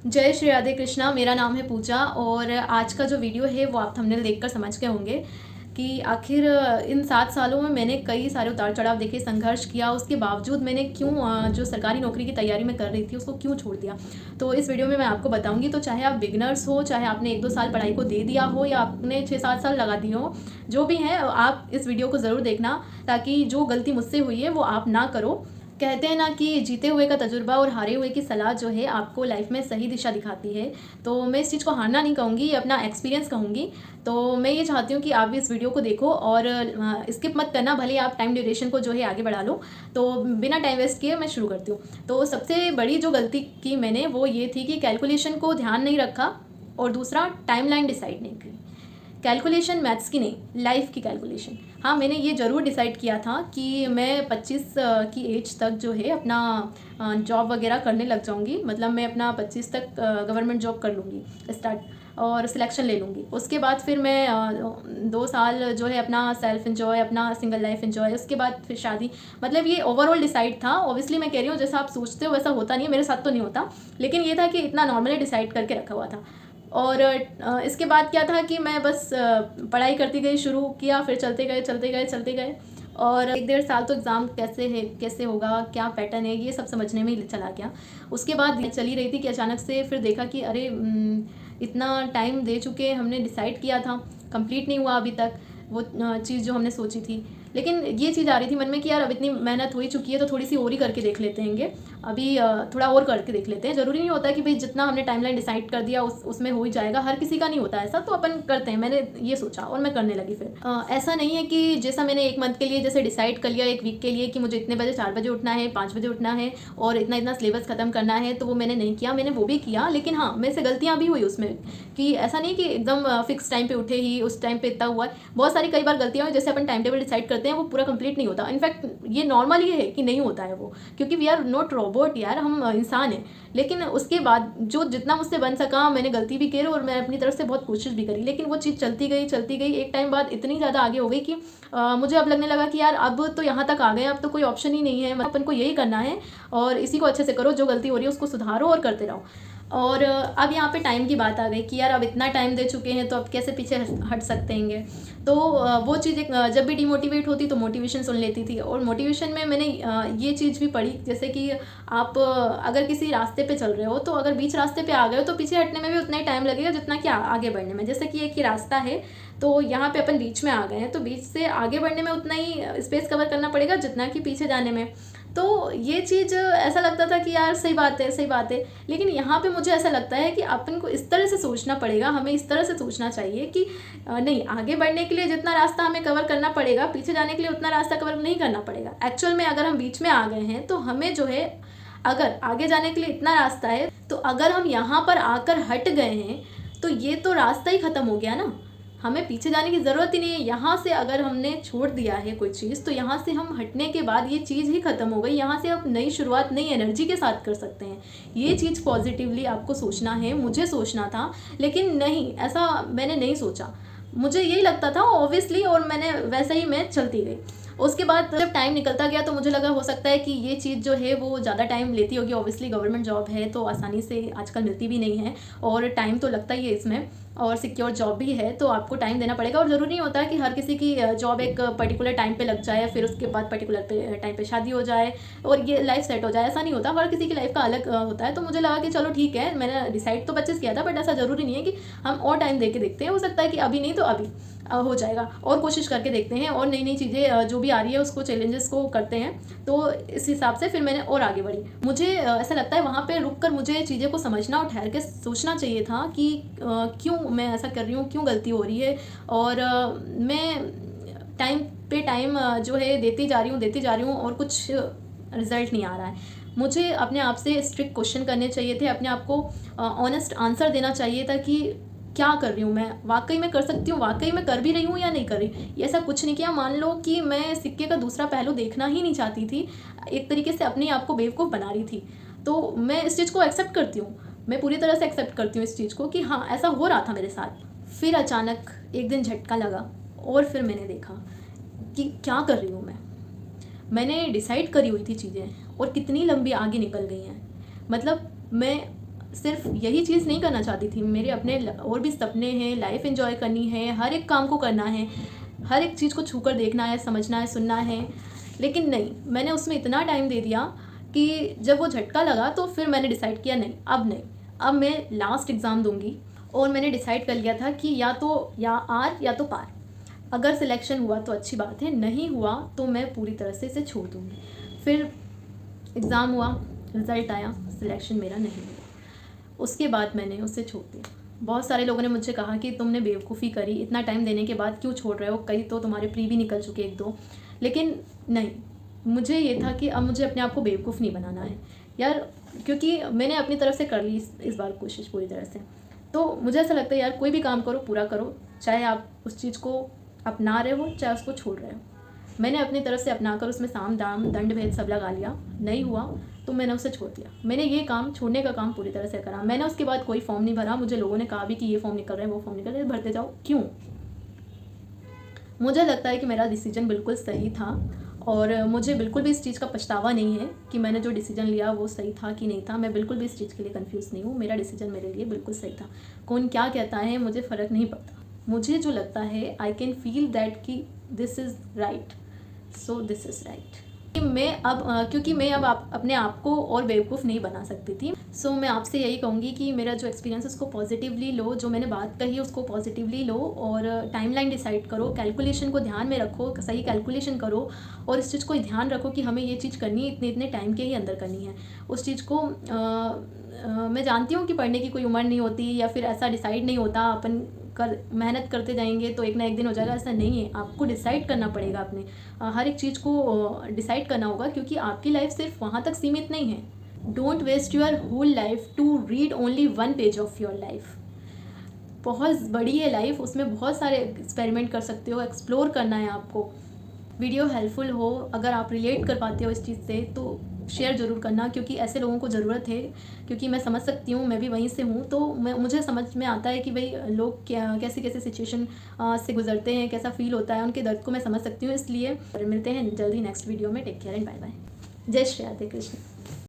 जय श्री राधे कृष्णा। मेरा नाम है पूजा और आज का जो वीडियो है वो आप थंबनेल देखकर समझ गए होंगे कि आखिर इन 7 सालों में मैंने कई सारे उतार चढ़ाव देखे, संघर्ष किया, उसके बावजूद मैंने क्यों जो सरकारी नौकरी की तैयारी मैं कर रही थी उसको क्यों छोड़ दिया। तो इस वीडियो में मैं आपको बताऊंगी। तो चाहे आप बिगनर्स हो, चाहे आपने 1-2 साल पढ़ाई को दे दिया हो या आपने 6-7 साल लगा दिए हो, जो भी है आप इस वीडियो को ज़रूर देखना ताकि जो गलती मुझसे हुई है वो आप ना करो। कहते हैं ना कि जीते हुए का तजुर्बा और हारे हुए की सलाह जो है आपको लाइफ में सही दिशा दिखाती है। तो मैं इस चीज़ को हारना नहीं कहूँगी, ये अपना एक्सपीरियंस कहूँगी। तो मैं ये चाहती हूँ कि आप भी इस वीडियो को देखो और स्किप मत करना, भले आप टाइम ड्यूरेशन को जो है आगे बढ़ा लो। तो बिना टाइम वेस्ट किए मैं शुरू करती हूँ। तो सबसे बड़ी जो गलती की मैंने वो ये थी कि कैलकुलेशन को ध्यान नहीं रखा और दूसरा टाइमलाइन डिसाइड नहीं की। कैलकुलेशन मैथ्स की नहीं, लाइफ की कैलकुलेशन। हाँ, मैंने ये ज़रूर डिसाइड किया था कि मैं 25 की एज तक जो है अपना जॉब वगैरह करने लग जाऊंगी। मतलब मैं अपना 25 तक गवर्नमेंट जॉब कर लूँगी स्टार्ट और सिलेक्शन ले लूँगी। उसके बाद फिर मैं 2 साल जो है अपना सेल्फ इन्जॉय, अपना सिंगल लाइफ इन्जॉय, उसके बाद फिर शादी। मतलब ये ओवरऑल डिसाइड था। ऑब्वियसली मैं कह रही हूँ जैसा आप सोचते हो वैसा होता नहीं है, मेरे साथ तो नहीं होता, लेकिन ये था कि इतना नॉर्मली डिसाइड करके रखा हुआ था। और इसके बाद क्या था कि मैं बस पढ़ाई करती गई, शुरू किया, फिर चलते गए और 1-1.5 साल तो एग्ज़ाम कैसे है, कैसे होगा, क्या पैटर्न है, ये सब समझने में ही चला गया। उसके बाद चली रही थी कि अचानक से फिर देखा कि अरे इतना टाइम दे चुके, हमने डिसाइड किया था, कंप्लीट नहीं हुआ अभी तक वो चीज़ जो हमने सोची थी। लेकिन ये चीज़ आ रही थी मन में कि यार अब इतनी मेहनत हो ही चुकी है तो थोड़ी सी और ही करके देख लेते हैं, अभी थोड़ा और करके देख लेते हैं। ज़रूरी नहीं होता कि भाई जितना हमने टाइमलाइन डिसाइड कर दिया उसमें हो ही जाएगा, हर किसी का नहीं होता ऐसा। तो अपन करते हैं, मैंने ये सोचा और मैं करने लगी। फिर ऐसा नहीं है कि जैसा मैंने 1 मंथ के लिए जैसे डिसाइड कर लिया, 1 वीक के लिए कि मुझे इतने बजे 4 बजे उठना है, 5 बजे उठना है और इतना इतना सिलेबस ख़त्म करना है, तो वो मैंने नहीं किया। मैंने वो भी किया, लेकिन हाँ मेरे से गलतियाँ भी हुई उसमें कि ऐसा नहीं कि एकदम फिक्स टाइम पे उठे ही उस टाइम पे इतना हुआ। बहुत सारी कई बार गलतियाँ हुई, जैसे अपन टाइम टेबल डिसाइड करते हैं वो पूरा कंप्लीट नहीं होता। इनफैक्ट ये नॉर्मल ये है कि नहीं होता है वो, क्योंकि वी आर नॉट रोबोट यार, हम इंसान हैं। लेकिन उसके बाद जो जितना मुझसे बन सका मैंने गलती भी करी और मैं अपनी तरफ से बहुत कोशिश भी करी, लेकिन वो चीज़ चलती गई। एक टाइम बाद इतनी ज़्यादा आगे हो गई कि मुझे अब लगने लगा कि यार अब तो यहाँ तक आ गए, अब तो कोई ऑप्शन ही नहीं है, मतलब अपन को यही करना है और इसी को अच्छे से करो, जो गलती हो रही है उसको सुधारो और करते रहो। और अब यहाँ पे टाइम की बात आ गई कि यार अब इतना टाइम दे चुके हैं तो अब कैसे पीछे हट सकते हैं। तो वो चीज़ जब भी डिमोटिवेट होती तो मोटिवेशन सुन लेती थी। और मोटिवेशन में मैंने ये चीज़ भी पढ़ी, जैसे कि आप अगर किसी रास्ते पे चल रहे हो तो अगर बीच रास्ते पे आ गए हो तो पीछे हटने में भी उतना ही टाइम लगेगा जितना कि आगे बढ़ने में। जैसे कि एक ही रास्ता है तो यहाँ पे अपन बीच में आ गए हैं तो बीच से आगे बढ़ने में उतना ही स्पेस कवर करना पड़ेगा जितना कि पीछे जाने में। तो ये चीज़ ऐसा लगता था कि यार सही बात है, सही बात है। लेकिन यहाँ पे मुझे ऐसा लगता है कि अपन को इस तरह से सोचना पड़ेगा, हमें इस तरह से सोचना चाहिए कि नहीं, आगे बढ़ने के लिए जितना रास्ता हमें कवर करना पड़ेगा, पीछे जाने के लिए उतना रास्ता कवर नहीं करना पड़ेगा। एक्चुअल में अगर हम बीच में आ गए हैं तो हमें जो है, अगर आगे जाने के लिए इतना रास्ता है तो अगर हम यहाँ पर आकर हट गए हैं तो ये तो रास्ता ही ख़त्म हो गया ना, हमें पीछे जाने की ज़रूरत ही नहीं है। यहाँ से अगर हमने छोड़ दिया है कोई चीज़ तो यहाँ से हम हटने के बाद ये चीज़ ही ख़त्म हो गई, यहाँ से आप नई शुरुआत नई एनर्जी के साथ कर सकते हैं। ये चीज़ पॉजिटिवली आपको सोचना है, मुझे सोचना था, लेकिन नहीं, ऐसा मैंने नहीं सोचा। मुझे यही लगता था ऑब्वियसली और मैंने वैसे ही मैं चलती गई। उसके बाद जब टाइम निकलता गया तो मुझे लगा हो सकता है कि ये चीज़ जो है वो ज़्यादा टाइम लेती होगी। ऑब्वियसली गवर्नमेंट जॉब है तो आसानी से आजकल मिलती भी नहीं है और टाइम तो लगता ही है इसमें, और सिक्योर जॉब भी है तो आपको टाइम देना पड़ेगा। और ज़रूरी नहीं होता है कि हर किसी की जॉब एक पर्टिकुलर टाइम पे लग जाए, फिर उसके बाद पर्टिकुलर टाइम पे शादी हो जाए और ये लाइफ सेट हो जाए, ऐसा नहीं होता। हर किसी की लाइफ का अलग होता है। तो मुझे लगा कि चलो ठीक है, मैंने डिसाइड तो 25 किया था, बट ऐसा ज़रूरी नहीं है कि हम और टाइम दे के देखते हैं, हो सकता है कि अभी नहीं तो अभी हो जाएगा और कोशिश करके देखते हैं और नई नई चीज़ें जो भी आ रही है उसको, चैलेंजेस को करते हैं। तो इस हिसाब से फिर मैंने और आगे बढ़ी। मुझे ऐसा लगता है वहाँ पे रुक कर मुझे चीज़ें को समझना और ठहर के सोचना चाहिए था कि क्यों मैं ऐसा कर रही हूँ, क्यों गलती हो रही है। और मैं टाइम पे टाइम जो है देती जा रही हूँ और कुछ रिजल्ट नहीं आ रहा है। मुझे अपने आप से स्ट्रिक्ट क्वेश्चन करने चाहिए थे, अपने आप को ऑनेस्ट आंसर देना चाहिए था कि क्या कर रही हूँ मैं, वाकई में कर सकती हूँ, वाकई में कर भी रही हूँ या नहीं कर रही। ऐसा कुछ नहीं किया। मान लो कि मैं सिक्के का दूसरा पहलू देखना ही नहीं चाहती थी, एक तरीके से अपने आप को बेवकूफ़ बना रही थी। तो मैं इस चीज़ को एक्सेप्ट करती हूँ, मैं पूरी तरह से एक्सेप्ट करती हूँ इस चीज़ को कि हाँ ऐसा हो रहा था मेरे साथ। फिर अचानक एक दिन झटका लगा और फिर मैंने देखा कि क्या कर रही हूँ मैंने डिसाइड करी हुई थी चीज़ें और कितनी लंबी आगे निकल गई हैं। मतलब मैं सिर्फ यही चीज़ नहीं करना चाहती थी, मेरे अपने और भी सपने हैं, लाइफ एंजॉय करनी है, हर एक काम को करना है, हर एक चीज़ को छूकर देखना है, समझना है, सुनना है। लेकिन नहीं, मैंने उसमें इतना टाइम दे दिया कि जब वो झटका लगा तो फिर मैंने डिसाइड किया नहीं, अब मैं लास्ट एग्ज़ाम दूंगी। और मैंने डिसाइड कर लिया था कि या तो या आर या तो पार। अगर सिलेक्शन हुआ तो अच्छी बात है, नहीं हुआ तो मैं पूरी तरह से इसे छोड़ दूँगी। फिर एग्ज़ाम हुआ, रिज़ल्ट आया, सिलेक्शन मेरा नहीं हुआ। उसके बाद मैंने उसे छोड़ दिया। बहुत सारे लोगों ने मुझसे कहा कि तुमने बेवकूफ़ी करी, इतना टाइम देने के बाद क्यों छोड़ रहे हो, कई तो तुम्हारे प्री भी निकल चुके 1-2। लेकिन नहीं, मुझे ये था कि अब मुझे अपने आप को बेवकूफ़ नहीं बनाना है यार, क्योंकि मैंने अपनी तरफ से कर ली इस बार कोशिश पूरी तरह से। तो मुझे ऐसा लगता है यार, कोई भी काम करो पूरा करो, चाहे आप उस चीज़ को अपना रहे हो चाहे उसको छोड़ रहे हो। मैंने अपनी तरफ से अपना कर उसमें साम दाम दंड भेद सब लगा लिया, नहीं हुआ तो मैंने उसे छोड़ दिया। मैंने ये काम छोड़ने का काम पूरी तरह से करा। मैंने उसके बाद कोई फॉर्म नहीं भरा। मुझे लोगों ने कहा भी कि ये फॉर्म निकल रहे हैं, वो फॉर्म निकल रहे हैं, भरते जाओ। क्यों? मुझे लगता है कि मेरा डिसीजन बिल्कुल सही था और मुझे बिल्कुल भी इस चीज़ का पछतावा नहीं है कि मैंने जो डिसीजन लिया वो सही था कि नहीं था। मैं बिल्कुल भी इस चीज़ के लिए कंफ्यूज नहीं हूँ। मेरा डिसीजन मेरे लिए बिल्कुल सही था। कौन क्या कहता है मुझे फ़र्क नहीं पड़ता। मुझे जो लगता है, आई कैन फील दैट कि this is right, so this is right. क्योंकि मैं अब अपने आप को और बेवकूफ़ नहीं बना सकती थी। सो मैं आपसे यही कहूँगी कि मेरा जो एक्सपीरियंस है उसको पॉजिटिवली लो, जो मैंने बात कही उसको पॉजिटिवली लो और टाइमलाइन डिसाइड करो, कैलकुलेशन को ध्यान में रखो, सही कैलकुलेशन करो और इस चीज़ को ध्यान रखो कि हमें ये चीज़ करनी है, इतने टाइम के ही अंदर करनी है। उस चीज़ को मैं जानती हूँ कि पढ़ने की कोई उम्र नहीं होती या फिर ऐसा डिसाइड नहीं होता, अपन मेहनत करते जाएंगे तो एक ना एक दिन हो जाएगा, ऐसा नहीं है। आपको डिसाइड करना पड़ेगा, अपने हर एक चीज़ को डिसाइड करना होगा, क्योंकि आपकी लाइफ सिर्फ वहाँ तक सीमित नहीं है। Don't waste your whole life to read only 1 page of your life. बहुत बड़ी है लाइफ, उसमें बहुत सारे एक्सपेरिमेंट कर सकते हो, एक्सप्लोर करना है आपको। वीडियो हेल्पफुल हो, अगर आप रिलेट कर पाते हो इस चीज़ से तो शेयर ज़रूर करना, क्योंकि ऐसे लोगों को ज़रूरत है। क्योंकि मैं समझ सकती हूँ, मैं भी वहीं से हूँ, तो मुझे समझ में आता है कि भाई लोग कैसे कैसे सिचुएशन से गुजरते हैं, कैसा फील होता है, उनके दर्द को मैं समझ सकती हूँ। इसलिए मिलते हैं जल्दी नेक्स्ट वीडियो में। Take care and bye bye. जय श्री राधे कृष्ण।